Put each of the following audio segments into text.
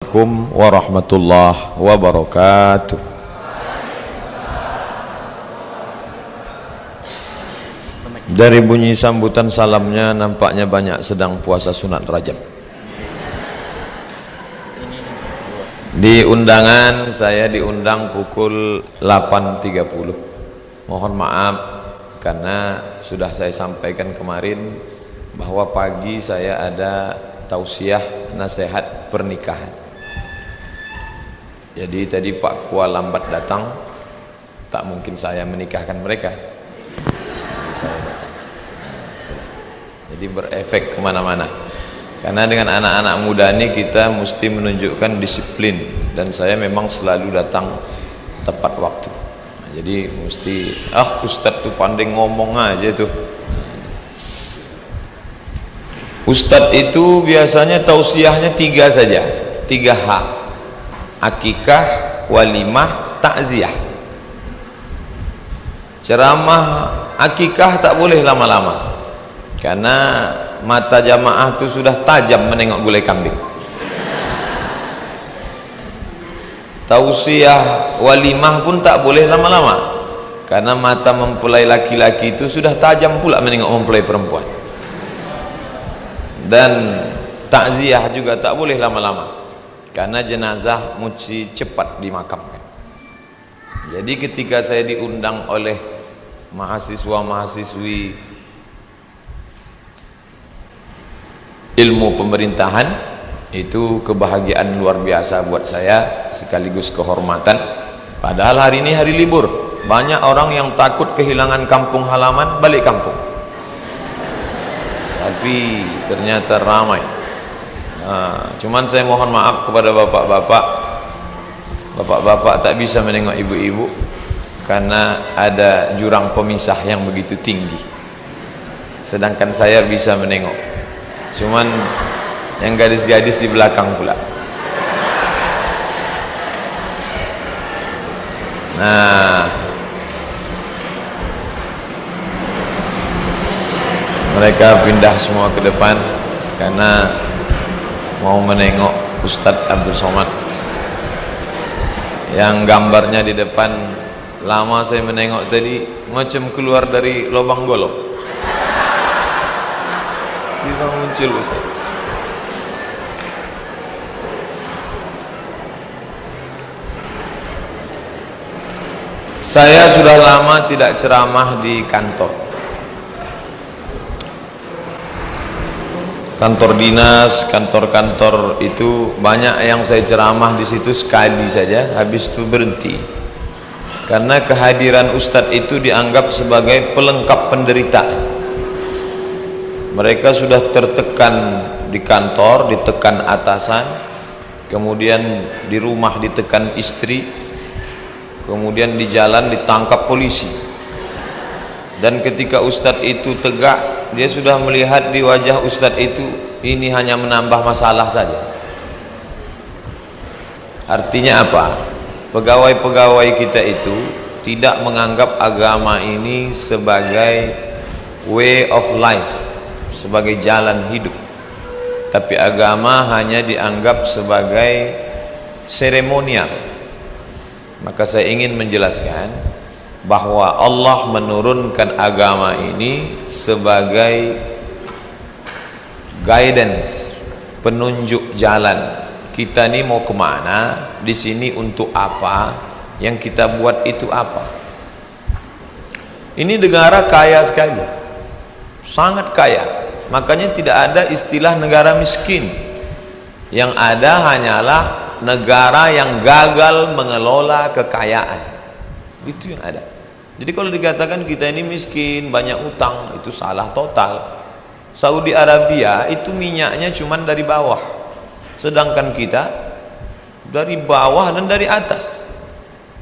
Assalamualaikum warahmatullahi wabarakatuh. Dari bunyi sambutan salamnya nampaknya banyak sedang puasa sunat Rajab. Di undangan saya diundang pukul 8.30. Mohon maaf karena sudah saya sampaikan kemarin bahwa pagi saya ada tausiah nasihat pernikahan. Jadi tadi Pak Kua lambat datang, tak mungkin saya menikahkan mereka. Jadi saya datang. Jadi berefek kemana-mana. Karena dengan anak-anak muda ini kita mesti menunjukkan disiplin, dan saya memang selalu datang tepat waktu. Nah, jadi mesti Ustadz tuh pandai ngomong aja tuh. Ustadz itu biasanya tausiahnya 3 saja, 3H: akikah, walimah, takziah. Ceramah akikah tak boleh lama-lama, karena mata jamaah itu sudah tajam menengok gulai kambing. Tausiah walimah pun tak boleh lama-lama, karena mata mempelai laki-laki itu sudah tajam pula menengok mempelai perempuan. Dan takziah juga tak boleh lama-lama, karena jenazah mesti cepat dimakamkan. Jadi ketika saya diundang oleh mahasiswa-mahasiswi ilmu pemerintahan, itu kebahagiaan luar biasa buat saya sekaligus kehormatan. Padahal hari ini hari libur, banyak orang yang takut kehilangan kampung halaman balik kampung, tapi ternyata ramai. Cuman saya mohon maaf kepada bapak-bapak tak bisa menengok ibu-ibu karena ada jurang pemisah yang begitu tinggi, sedangkan saya bisa menengok. Cuman yang gadis-gadis di belakang pula. Nah, mereka pindah semua ke depan karena mau menengok Ustadz Abdul Somad yang gambarnya di depan. Lama saya menengok tadi macam keluar dari lubang golok, tiba muncul Ustaz. Saya sudah lama tidak ceramah di kantor dinas, kantor-kantor itu banyak yang saya ceramah di situ sekali saja, habis itu berhenti. Karena kehadiran Ustadz itu dianggap sebagai pelengkap penderitaan. Mereka sudah tertekan di kantor, ditekan atasan, kemudian di rumah ditekan istri, kemudian di jalan ditangkap polisi. Dan ketika Ustadz itu tegak, dia sudah melihat di wajah Ustadz itu ini hanya menambah masalah saja. Artinya apa? Pegawai-pegawai kita itu tidak menganggap agama ini sebagai way of life, sebagai jalan hidup, tapi agama hanya dianggap sebagai seremonial. Maka saya ingin menjelaskan bahwa Allah menurunkan agama ini sebagai guidance, penunjuk jalan. Kita ini mau kemana, di sini untuk apa, yang kita buat itu apa. Ini negara kaya sekali, sangat kaya. Makanya tidak ada istilah negara miskin. Yang ada hanyalah negara yang gagal mengelola kekayaan. Itu yang ada. Jadi kalau dikatakan kita ini miskin, banyak utang, itu salah total. Saudi Arabia itu minyaknya cuma dari bawah, sedangkan kita dari bawah dan dari atas.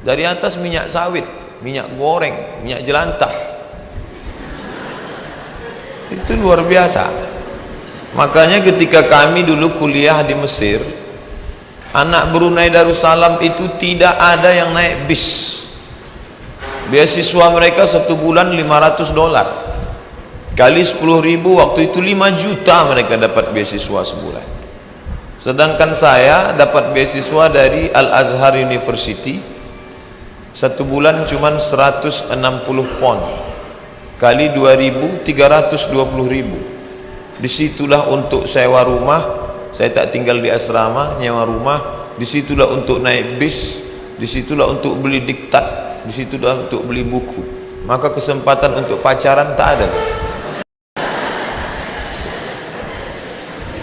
Dari atas minyak sawit, minyak goreng, minyak jelantah. Itu luar biasa. Makanya ketika kami dulu kuliah di Mesir, anak Brunei Darussalam itu tidak ada yang naik bis. Beasiswa mereka 1 bulan $500, kali 10.000, waktu itu 5 juta mereka dapat beasiswa sebulan. Sedangkan saya dapat beasiswa dari Al-Azhar University, satu bulan cuman 160 pound kali 2.000, 320.000. Disitulah untuk sewa rumah, saya tak tinggal di asrama, nyewa rumah. Disitulah untuk naik bis, disitulah untuk beli diktat, disitulah untuk beli buku. Maka kesempatan untuk pacaran tak ada.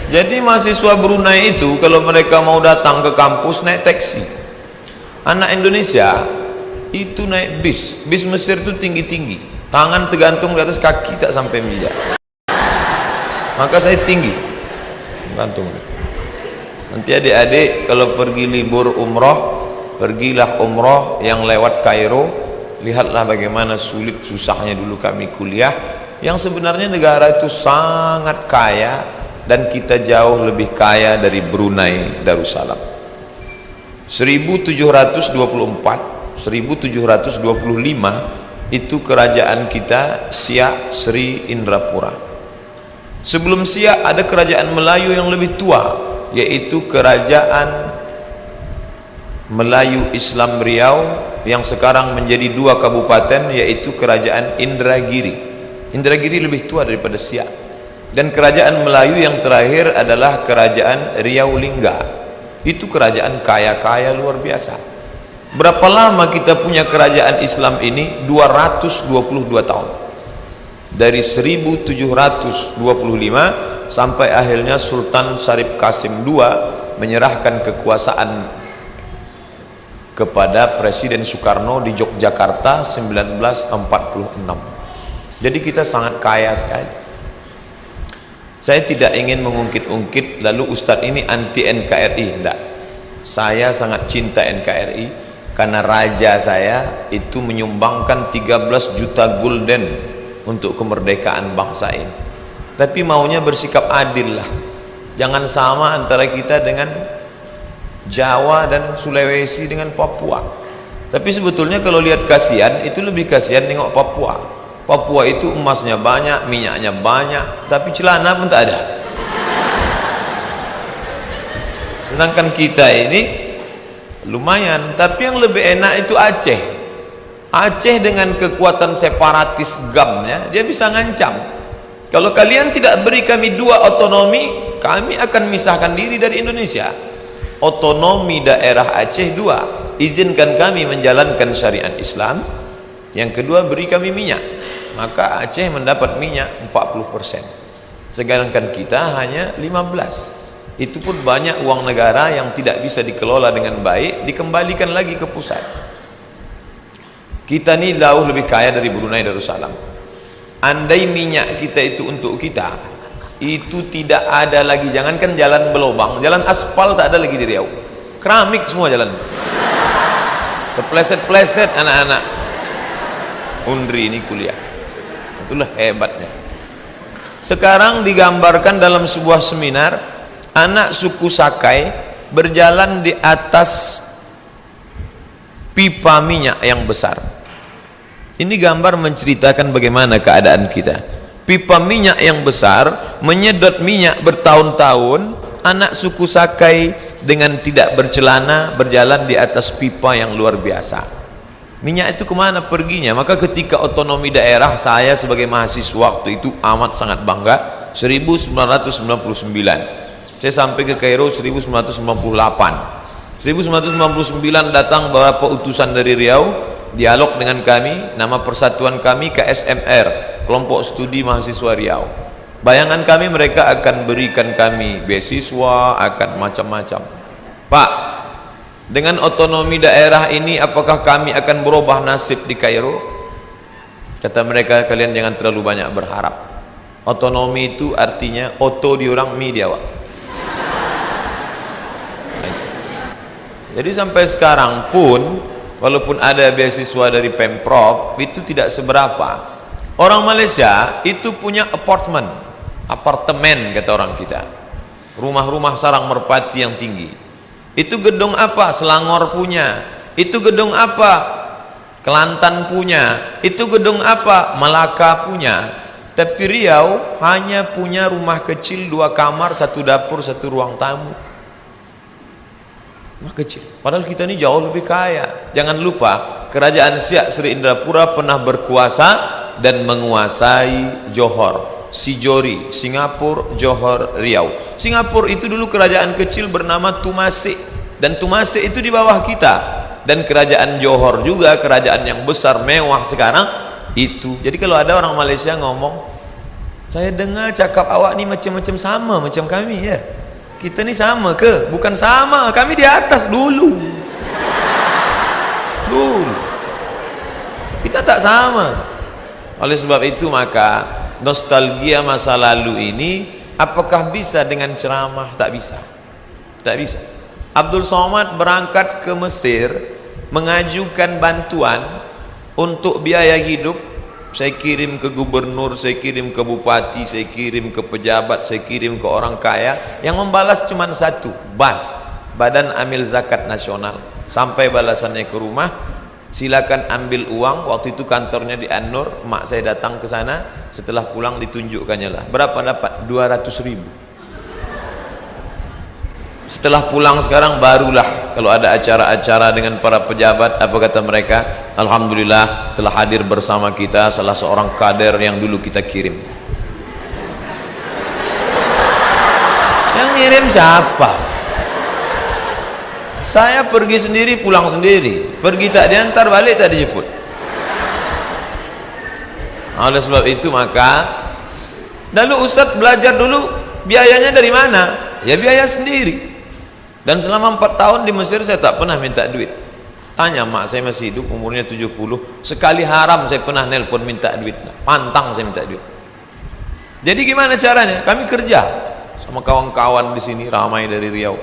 Jadi mahasiswa Brunei itu kalau mereka mau datang ke kampus naik taksi. Anak Indonesia itu naik bis. Bis Mesir itu tinggi-tinggi, tangan tergantung di atas, kaki tak sampai meja. Maka saya tinggi gantung. Nanti adik-adik kalau pergi libur umroh, pergilah umroh yang lewat Kairo, lihatlah bagaimana sulit susahnya dulu kami kuliah, yang sebenarnya negara itu sangat kaya dan kita jauh lebih kaya dari Brunei Darussalam. 1724, 1725 itu kerajaan kita Siak Sri Indrapura. Sebelum Siak ada kerajaan Melayu yang lebih tua, yaitu kerajaan Melayu Islam Riau yang sekarang menjadi 2 kabupaten, yaitu kerajaan Indragiri. Indragiri lebih tua daripada Siak. Dan kerajaan Melayu yang terakhir adalah kerajaan Riau Lingga. Itu kerajaan kaya-kaya luar biasa. Berapa lama kita punya kerajaan Islam ini? 222 tahun. Dari 1725 sampai akhirnya Sultan Syarif Qasim II menyerahkan kekuasaan kepada Presiden Soekarno di Yogyakarta 1946. Jadi kita sangat kaya sekali. Saya tidak ingin mengungkit-ungkit lalu Ustadz ini anti NKRI, enggak. Saya sangat cinta NKRI karena raja saya itu menyumbangkan 13 juta gulden untuk kemerdekaan bangsa ini. Tapi maunya bersikap adil lah. Jangan sama antara kita dengan Jawa dan Sulawesi dengan Papua. Tapi sebetulnya kalau lihat kasihan, itu lebih kasihan nengok Papua. Papua itu emasnya banyak, minyaknya banyak, tapi celana pun tak ada. Sedangkan kita ini lumayan. Tapi yang lebih enak itu Aceh. Aceh dengan kekuatan separatis GAM-nya, dia bisa ngancam. Kalau kalian tidak beri kami 2 otonomi, kami akan misahkan diri dari Indonesia. Otonomi daerah Aceh 2, izinkan kami menjalankan syariat Islam. Yang kedua, beri kami minyak. Maka Aceh mendapat minyak 40%, sedangkan kita hanya 15%. Itu pun banyak uang negara yang tidak bisa dikelola dengan baik, dikembalikan lagi ke pusat. Kita ini jauh lebih kaya dari Brunei Darussalam. Andai minyak kita itu untuk kita, itu tidak ada lagi, jangankan jalan berlubang, jalan aspal tak ada lagi di Riau. Keramik semua jalan, kepleset-pleset anak-anak Undri ini kuliah. Itulah hebatnya. Sekarang digambarkan dalam sebuah seminar, anak suku Sakai berjalan di atas pipa minyak yang besar. Ini gambar menceritakan bagaimana keadaan kita. Pipa minyak yang besar menyedot minyak bertahun-tahun. Anak suku Sakai dengan tidak bercelana berjalan di atas pipa yang luar biasa. Minyak itu kemana perginya? Maka ketika otonomi daerah, saya sebagai mahasiswa waktu itu amat sangat bangga. 1999 saya sampai ke Kairo 1998. 1999 datang beberapa utusan dari Riau, dialog dengan kami. Nama persatuan kami KSMR, Kelompok Studi Mahasiswa Riau. Bayangan kami, mereka akan berikan kami beasiswa, akan macam-macam. Pak, dengan otonomi daerah ini apakah kami akan berubah nasib di Kairo? Kata mereka, kalian jangan terlalu banyak berharap. Otonomi itu artinya oto di orang, mi dia, Wak. Jadi sampai sekarang pun walaupun ada beasiswa dari Pemprov, itu tidak seberapa. Orang Malaysia itu punya apartemen kata orang kita, rumah-rumah sarang merpati yang tinggi. Itu gedung apa? Selangor punya. Itu gedung apa? Kelantan punya. Itu gedung apa? Melaka punya. Tapi Riau hanya punya rumah kecil 2 kamar, 1 dapur, 1 ruang tamu. kecil. Padahal kita ini jauh lebih kaya. Jangan lupa, kerajaan Siak Sri Indrapura pernah berkuasa dan menguasai Johor, Sijori, Singapura, Johor, Riau. Singapura itu dulu kerajaan kecil bernama Tumasik, dan Tumasik itu di bawah kita. Dan kerajaan Johor juga kerajaan yang besar mewah sekarang itu. Jadi kalau ada orang Malaysia ngomong, saya dengar cakap awak ni macam-macam sama macam kami, ya. Kita ni sama ke? Bukan sama, kami di atas dulu. Dulu. Kita tak sama. Oleh sebab itu maka nostalgia masa lalu ini apakah bisa dengan ceramah? Tak bisa. Tak bisa. Abdul Somad berangkat ke Mesir mengajukan bantuan untuk biaya hidup. Saya kirim ke gubernur, saya kirim ke bupati, saya kirim ke pejabat, saya kirim ke orang kaya. Yang membalas cuma satu, BAS, Badan Amil Zakat Nasional. Sampai balasannya ke rumah, silakan ambil uang. Waktu itu kantornya di An-Nur, mak saya datang ke sana. Setelah pulang ditunjukkannya lah. Berapa dapat? 200.000. Setelah pulang sekarang barulah kalau ada acara-acara dengan para pejabat, apa kata mereka? Alhamdulillah telah hadir bersama kita salah seorang kader yang dulu kita kirim. Yang ngirim siapa? Saya pergi sendiri, pulang sendiri. Pergi tak diantar, balik tak dijemput. Oleh sebab itu maka, lalu Ustadz belajar dulu biayanya dari mana? Ya biaya sendiri. Dan selama 4 tahun di Mesir saya tak pernah minta duit. Tanya mak saya masih hidup, umurnya 70. Sekali haram saya pernah nelpon minta duit. Pantang saya minta duit. Jadi gimana caranya? Kami kerja sama kawan-kawan di sini ramai dari Riau.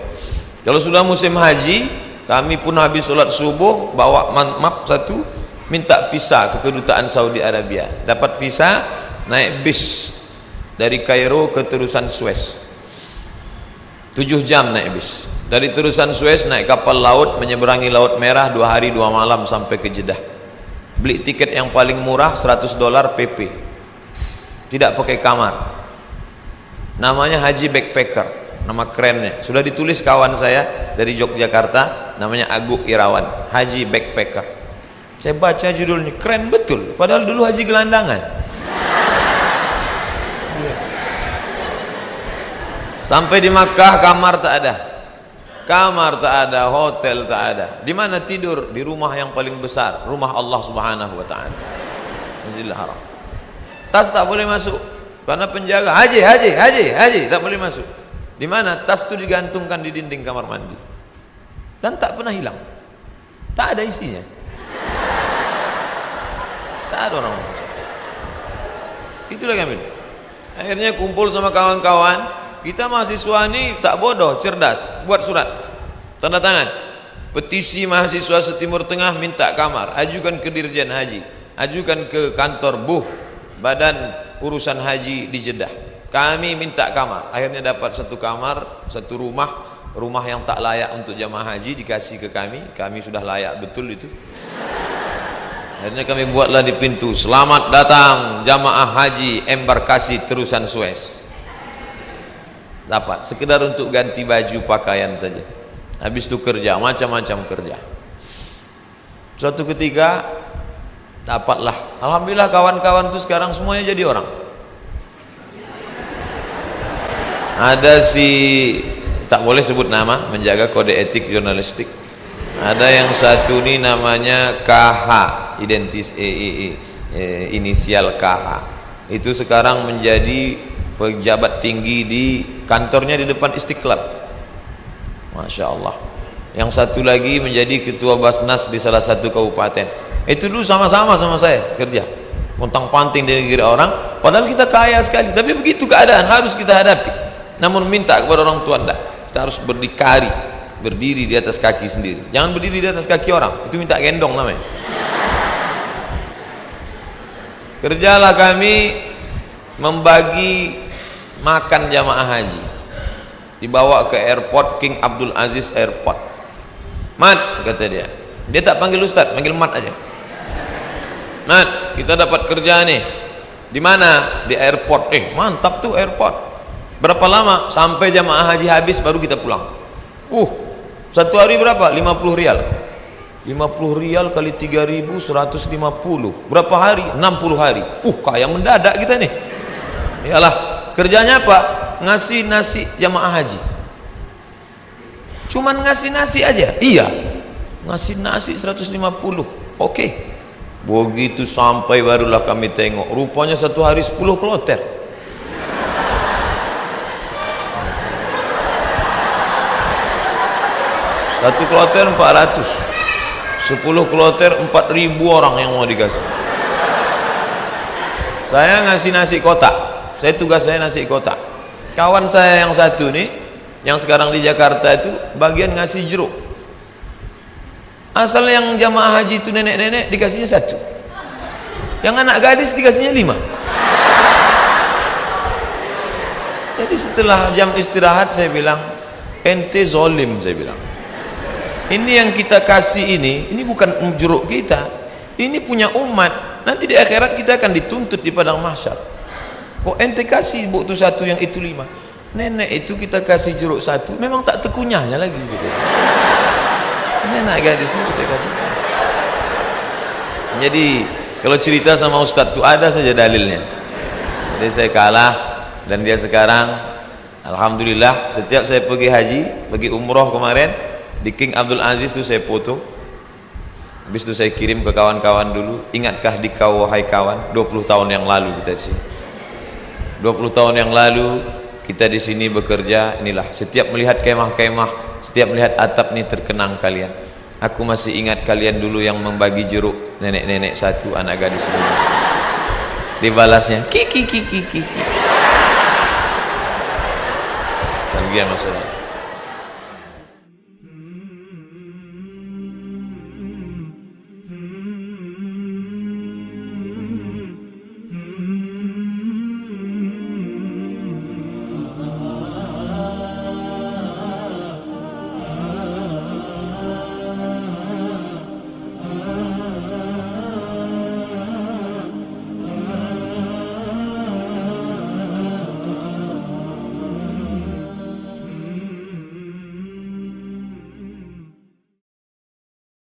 Kalau sudah musim haji, kami pun habis sholat subuh bawa map satu, minta visa ke kedutaan Saudi Arabia. Dapat visa, naik bis dari Kairo ke terusan Suez. 7 jam naik bis. Dari terusan Suez naik kapal laut menyeberangi Laut Merah 2 hari 2 malam sampai ke Jeddah. Beli tiket yang paling murah $100 PP. Tidak pakai kamar. Namanya Haji Backpacker, nama kerennya. Sudah ditulis kawan saya dari Yogyakarta, namanya Aguk Irawan, Haji Backpacker. Saya baca judulnya, keren betul. Padahal dulu haji gelandangan. Sampai di Makkah kamar tak ada. Kamar tak ada, hotel tak ada. Di mana tidur? Di rumah yang paling besar, rumah Allah Subhanahu wa taala. Masjidil Haram. Tas tak boleh masuk karena penjaga haji tak boleh masuk. Di mana? Tas itu digantungkan di dinding kamar mandi. Dan tak pernah hilang. Tak ada isinya. Tak ada orang. Itulah kami. Akhirnya kumpul sama kawan-kawan. Kita mahasiswa ini tak bodoh, cerdas. Buat surat, tanda tangan, petisi mahasiswa setimur tengah minta kamar, ajukan ke Dirjen Haji, ajukan ke kantor BUH, Badan Urusan Haji di Jeddah. Kami minta kamar. Akhirnya dapat satu kamar, satu rumah yang tak layak untuk jamaah haji dikasih ke kami. Kami sudah layak betul itu. Akhirnya kami buatlah di pintu, selamat datang jamaah haji embarkasi terusan Suez. Dapat sekedar untuk ganti baju pakaian saja. Habis itu kerja, macam-macam kerja. Suatu ketika dapatlah, alhamdulillah kawan-kawan itu sekarang semuanya jadi orang. Ada si, tak boleh sebut nama, menjaga kode etik jurnalistik. Ada yang satu ini namanya KH, inisial KH. Itu sekarang menjadi pejabat tinggi di kantornya di depan Istiqlal. Masya Allah. Yang satu lagi menjadi ketua Basnas di salah satu kabupaten. Itu dulu sama-sama sama saya kerja, pontang-panting di negeri orang. Padahal kita kaya sekali. Tapi begitu keadaan harus kita hadapi. Namun minta kepada orang tua enggak. Kita harus berdikari, berdiri di atas kaki sendiri. Jangan berdiri di atas kaki orang. Itu minta gendong namanya. Kerjalah kami membagi makan jamaah haji, dibawa ke airport King Abdul Aziz Airport. Mat, kata dia tak panggil Ustadz, panggil Mat aja. Mat, kita dapat kerja nih. Di mana? Di airport. Mantap tuh airport. Berapa lama? Sampai jamaah haji habis baru kita pulang. Satu hari berapa? 50 rial. 50 rial kali 3.000 150. Berapa hari? 60 hari. Kaya mendadak kita nih. Iyalah, kerjanya apa? Ngasih nasi jamaah haji. Cuman ngasih nasi aja. Iya. Ngasih nasi 150. Oke. Begitu sampai barulah kami tengok, rupanya satu hari 10 kloter. Satu kloter 400, 10 kloter 4.000 orang yang mau dikasih. Saya ngasih nasi kotak. Tugas saya nasi kotak. Kawan saya yang satu nih, yang sekarang di Jakarta itu bagian ngasih jeruk. Asal yang jamaah haji itu nenek-nenek dikasihnya 1, yang anak gadis dikasihnya 5. Jadi setelah jam istirahat saya bilang, ente zolim, saya bilang. Ini yang kita kasih ini bukan jeruk kita, ini punya umat. Nanti di akhirat kita akan dituntut di padang mahsyar. Kok ente kasih buktu 1 yang itu 5? Nenek itu kita kasih jeruk 1, memang tak tekunyahnya lagi gitu. Ini anak gadis ini kita kasih. Jadi kalau cerita sama Ustadz itu ada saja dalilnya. Jadi saya kalah, dan dia sekarang alhamdulillah setiap saya pergi haji, pergi umroh kemarin di King Abdul Aziz itu saya foto. Habis itu saya kirim ke kawan-kawan dulu, ingatkah di kau wahai kawan, 20 tahun yang lalu kita di sini. 20 tahun yang lalu kita di sini bekerja, inilah setiap melihat kemah-kemah, setiap melihat atap ini terkenang kalian. Aku masih ingat kalian dulu yang membagi jeruk, nenek-nenek 1, anak gadis 5. Dibalasnya kiki. Kan dia masalah.